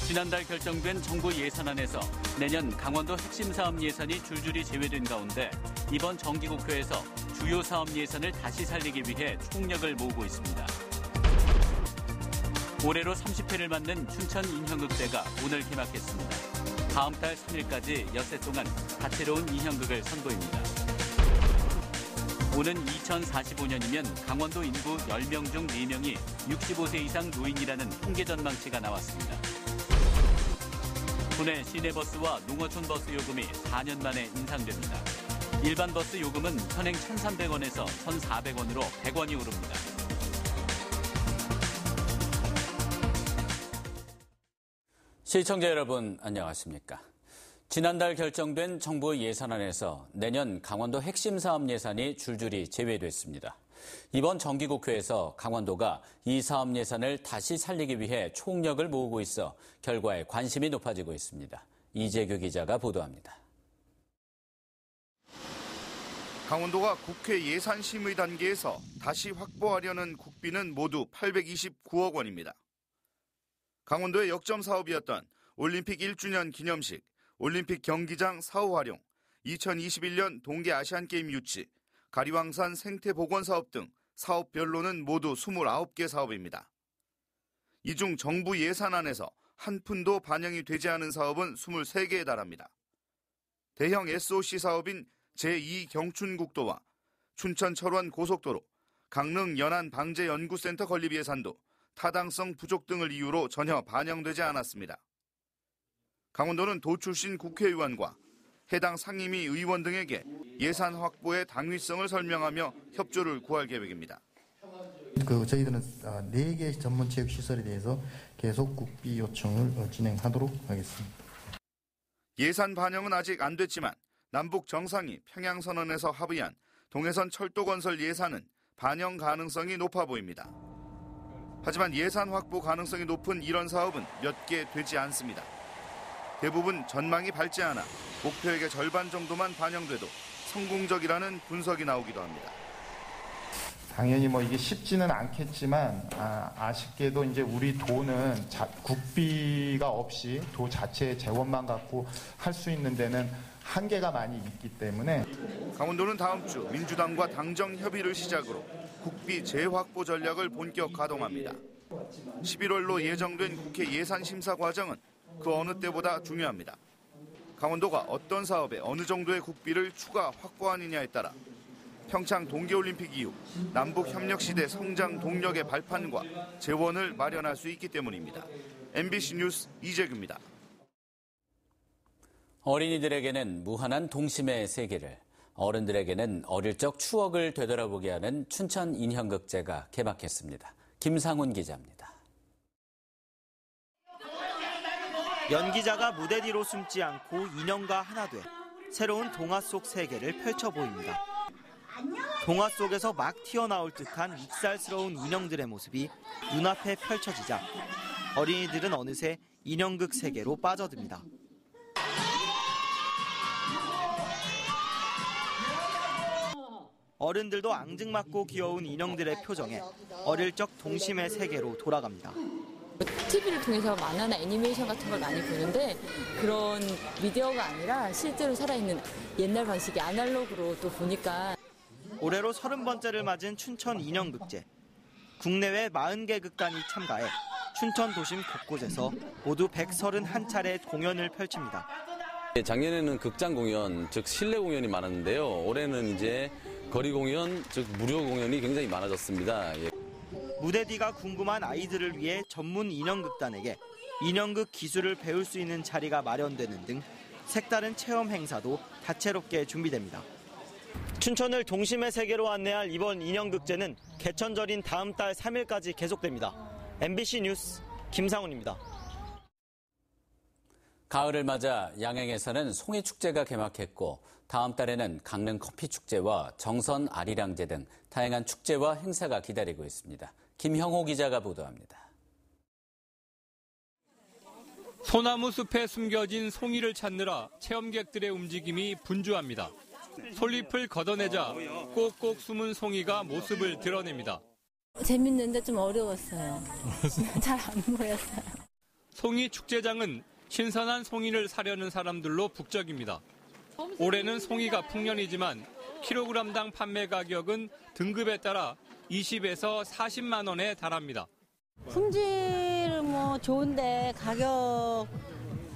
지난달 결정된 정부 예산안에서 내년 강원도 핵심 사업 예산이 줄줄이 제외된 가운데 이번 정기국회에서 주요 사업 예산을 다시 살리기 위해 총력을 모으고 있습니다. 올해로 30회를 맞는 춘천 인형극제가 오늘 개막했습니다. 다음 달 3일까지 엿새 동안 다채로운 인형극을 선보입니다. 오는 2045년이면 강원도 인구 10명 중 4명이 65세 이상 노인이라는 통계 전망치가 나왔습니다. 국내 시내버스와 농어촌 버스 요금이 4년 만에 인상됩니다. 일반 버스 요금은 현행 1,300원에서 1,400원으로 100원이 오릅니다. 시청자 여러분 안녕하십니까? 지난달 결정된 정부 예산안에서 내년 강원도 핵심 사업 예산이 줄줄이 제외됐습니다. 이번 정기국회에서 강원도가 이 사업 예산을 다시 살리기 위해 총력을 모으고 있어 결과에 관심이 높아지고 있습니다. 이재규 기자가 보도합니다. 강원도가 국회 예산심의 단계에서 다시 확보하려는 국비는 모두 829억 원입니다. 강원도의 역점 사업이었던 올림픽 1주년 기념식, 올림픽 경기장 사후 활용, 2021년 동계 아시안게임 유치, 가리왕산 생태복원 사업 등 사업별로는 모두 29개 사업입니다. 이 중 정부 예산안에서 한 푼도 반영이 되지 않은 사업은 23개에 달합니다. 대형 SOC 사업인 제2경춘국도와 춘천 철원 고속도로, 강릉 연안 방재연구센터 건립 예산도 타당성 부족 등을 이유로 전혀 반영되지 않았습니다. 강원도는 도 출신 국회의원과 해당 상임위 의원 등에게 예산 확보의 당위성을 설명하며 협조를 구할 계획입니다. 저희들은 4개 전문체육시설에 대해서 계속 국비 요청을 진행하도록 하겠습니다. 예산 반영은 아직 안 됐지만 남북 정상이 평양선언에서 합의한 동해선 철도 건설 예산은 반영 가능성이 높아 보입니다. 하지만 예산 확보 가능성이 높은 이런 사업은 몇 개 되지 않습니다. 대부분 전망이 밝지 않아 목표액의 절반 정도만 반영돼도 성공적이라는 분석이 나오기도 합니다. 당연히 이게 쉽지는 않겠지만 아쉽게도 이제 우리 도는 국비가 없이 도 자체의 재원만 갖고 할 수 있는 데는 한계가 많이 있기 때문에 강원도는 다음 주 민주당과 당정 협의를 시작으로 국비 재확보 전략을 본격 가동합니다. 11월로 예정된 국회 예산 심사 과정은 그 어느 때보다 중요합니다. 강원도가 어떤 사업에 어느 정도의 국비를 추가 확보하느냐에 따라 평창 동계올림픽 이후 남북협력시대 성장 동력의 발판과 재원을 마련할 수 있기 때문입니다. MBC 뉴스 이재규입니다. 어린이들에게는 무한한 동심의 세계를, 어른들에게는 어릴 적 추억을 되돌아보게 하는 춘천 인형극제가 개막했습니다. 김상훈 기자입니다. 연기자가 무대 뒤로 숨지 않고 인형과 하나 돼 새로운 동화 속 세계를 펼쳐 보입니다. 동화 속에서 막 튀어나올 듯한 익살스러운 인형들의 모습이 눈앞에 펼쳐지자 어린이들은 어느새 인형극 세계로 빠져듭니다. 어른들도 앙증맞고 귀여운 인형들의 표정에 어릴 적 동심의 세계로 돌아갑니다. TV를 통해서 만화나 애니메이션 같은 걸 많이 보는데 그런 미디어가 아니라 실제로 살아있는 옛날 방식의 아날로그로 또 보니까. 올해로 30번째를 맞은 춘천 인형극제. 국내외 40개 극단이 참가해 춘천 도심 곳곳에서 모두 131차례 공연을 펼칩니다. 작년에는 극장 공연, 즉 실내 공연이 많았는데요. 올해는 이제 거리 공연, 즉 무료 공연이 굉장히 많아졌습니다. 무대 뒤가 궁금한 아이들을 위해 전문 인형극단에게 인형극 기술을 배울 수 있는 자리가 마련되는 등 색다른 체험 행사도 다채롭게 준비됩니다. 춘천을 동심의 세계로 안내할 이번 인형극제는 개천절인 다음 달 3일까지 계속됩니다. MBC 뉴스 김상훈입니다. 가을을 맞아 양양에서는 송이축제가 개막했고 다음 달에는 강릉 커피축제와 정선 아리랑제 등 다양한 축제와 행사가 기다리고 있습니다. 김형호 기자가 보도합니다. 소나무 숲에 숨겨진 송이를 찾느라 체험객들의 움직임이 분주합니다. 솔잎을 걷어내자 꼭꼭 숨은 송이가 모습을 드러냅니다. 재밌는데 좀 어려웠어요. 잘 안 보였어요. 송이 축제장은 신선한 송이를 사려는 사람들로 북적입니다. 올해는 송이가 풍년이지만 킬로그램당 판매 가격은 등급에 따라 20에서 40만 원에 달합니다. 품질 뭐 좋은데 가격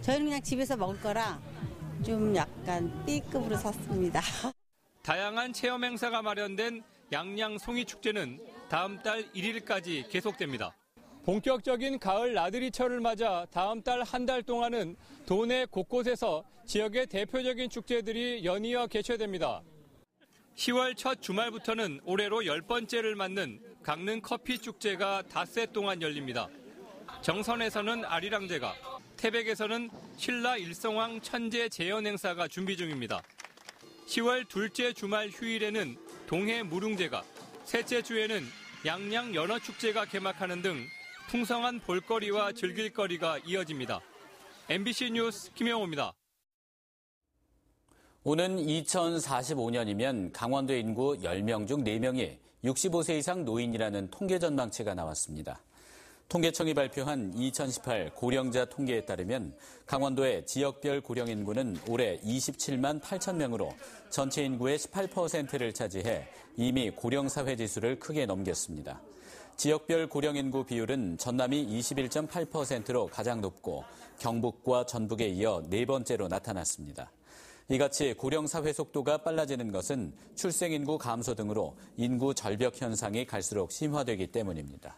저희는 그냥 집에서 먹을 거라 좀 약간 B급으로 샀습니다. 다양한 체험 행사가 마련된 양양 송이 축제는 다음 달 1일까지 계속됩니다. 본격적인 가을 나들이철을 맞아 다음 달 한 달 동안은 도내 곳곳에서 지역의 대표적인 축제들이 연이어 개최됩니다. 10월 첫 주말부터는 올해로 10번째를 맞는 강릉 커피 축제가 닷새 동안 열립니다. 정선에서는 아리랑제가, 태백에서는 신라 일성왕 천재 재연 행사가 준비 중입니다. 10월 둘째 주말 휴일에는 동해 무릉제가, 셋째 주에는 양양 연어축제가 개막하는 등 풍성한 볼거리와 즐길거리가 이어집니다. MBC 뉴스 김영호입니다. 오는 2045년이면 강원도 인구 10명 중 4명이 65세 이상 노인이라는 통계 전망치가 나왔습니다. 통계청이 발표한 2018 고령자 통계에 따르면 강원도의 지역별 고령 인구는 올해 27만 8천 명으로 전체 인구의 18%를 차지해 이미 고령사회 지수를 크게 넘겼습니다. 지역별 고령 인구 비율은 전남이 21.8%로 가장 높고 경북과 전북에 이어 네 번째로 나타났습니다. 이같이 고령사회 속도가 빨라지는 것은 출생인구 감소 등으로 인구 절벽 현상이 갈수록 심화되기 때문입니다.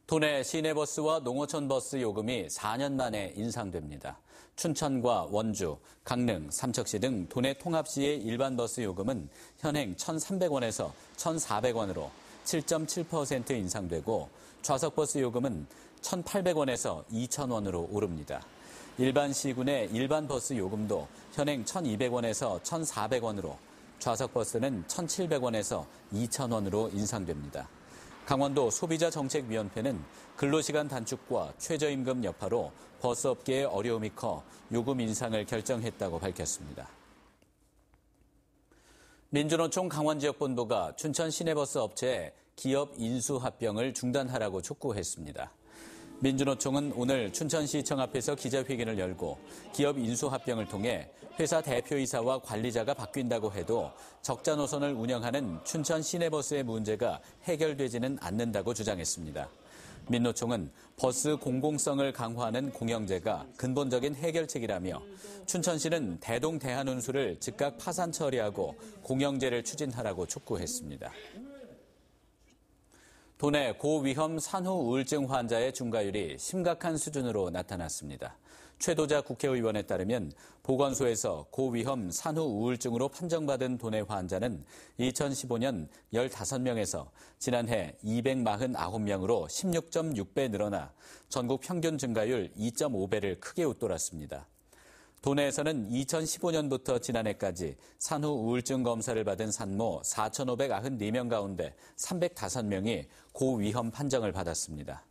도내 시내버스와 농어촌 버스 요금이 4년 만에 인상됩니다. 춘천과 원주, 강릉, 삼척시 등 도내 통합시의 일반 버스 요금은 현행 1,300원에서 1,400원으로 7.7% 인상되고 좌석버스 요금은 1,800원에서 2,000원으로 오릅니다. 일반 시군의 일반 버스 요금도 현행 1,200원에서 1,400원으로 좌석버스는 1,700원에서 2,000원으로 인상됩니다. 강원도 소비자정책위원회는 근로시간 단축과 최저임금 여파로 버스업계의 어려움이 커 요금 인상을 결정했다고 밝혔습니다. 민주노총 강원지역본부가 춘천 시내버스 업체에 기업 인수합병을 중단하라고 촉구했습니다. 민주노총은 오늘 춘천시청 앞에서 기자회견을 열고 기업 인수합병을 통해 회사 대표이사와 관리자가 바뀐다고 해도 적자 노선을 운영하는 춘천 시내버스의 문제가 해결되지는 않는다고 주장했습니다. 민노총은 버스 공공성을 강화하는 공영제가 근본적인 해결책이라며 춘천시는 대동 대한운수를 즉각 파산 처리하고 공영제를 추진하라고 촉구했습니다. 도내 고위험 산후 우울증 환자의 증가율이 심각한 수준으로 나타났습니다. 최도자 국회의원에 따르면 보건소에서 고위험 산후 우울증으로 판정받은 도내 환자는 2015년 15명에서 지난해 249명으로 16.6배 늘어나 전국 평균 증가율 2.5배를 크게 웃돌았습니다. 도내에서는 2015년부터 지난해까지 산후 우울증 검사를 받은 산모 4,594명 가운데 305명이 고위험 판정을 받았습니다.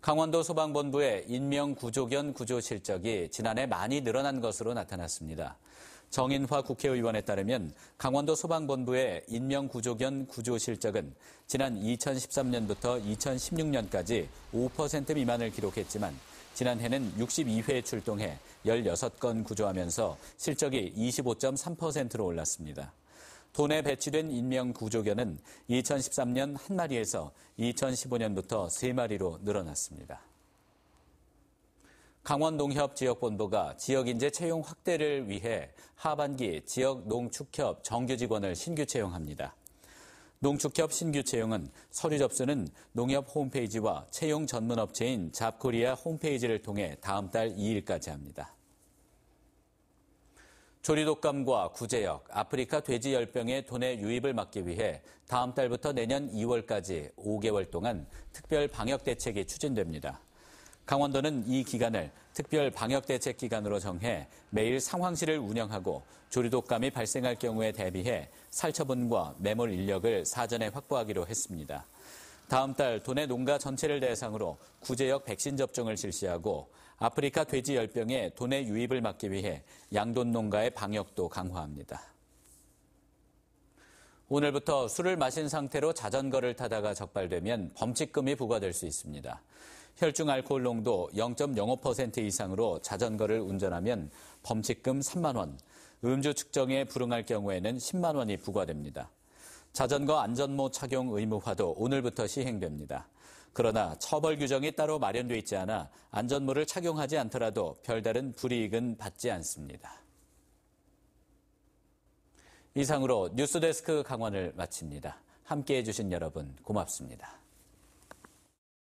강원도 소방본부의 인명구조견 구조 실적이 지난해 많이 늘어난 것으로 나타났습니다. 정인화 국회의원에 따르면 강원도 소방본부의 인명구조견 구조 실적은 지난 2013년부터 2016년까지 5% 미만을 기록했지만 지난해는 62회 출동해 16건 구조하면서 실적이 25.3%로 올랐습니다. 도내 배치된 인명구조견은 2013년 1마리에서 2015년부터 3마리로 늘어났습니다. 강원농협지역본부가 지역인재 채용 확대를 위해 하반기 지역 농축협 정규 직원을 신규 채용합니다. 농축협 신규 채용은 서류 접수는 농협 홈페이지와 채용 전문 업체인 잡코리아 홈페이지를 통해 다음 달 2일까지 합니다. 조류독감과 구제역, 아프리카 돼지열병의 도내 유입을 막기 위해 다음 달부터 내년 2월까지 5개월 동안 특별 방역 대책이 추진됩니다. 강원도는 이 기간을 특별 방역 대책 기간으로 정해 매일 상황실을 운영하고 조류독감이 발생할 경우에 대비해 살처분과 매몰 인력을 사전에 확보하기로 했습니다. 다음 달 도내 농가 전체를 대상으로 구제역 백신 접종을 실시하고 아프리카 돼지 열병의 도내 유입을 막기 위해 양돈 농가의 방역도 강화합니다. 오늘부터 술을 마신 상태로 자전거를 타다가 적발되면 범칙금이 부과될 수 있습니다. 혈중 알코올 농도 0.05% 이상으로 자전거를 운전하면 범칙금 3만 원, 음주 측정에 불응할 경우에는 10만 원이 부과됩니다. 자전거 안전모 착용 의무화도 오늘부터 시행됩니다. 그러나 처벌 규정이 따로 마련돼 있지 않아 안전모를 착용하지 않더라도 별다른 불이익은 받지 않습니다. 이상으로 뉴스데스크 강원을 마칩니다. 함께해 주신 여러분 고맙습니다.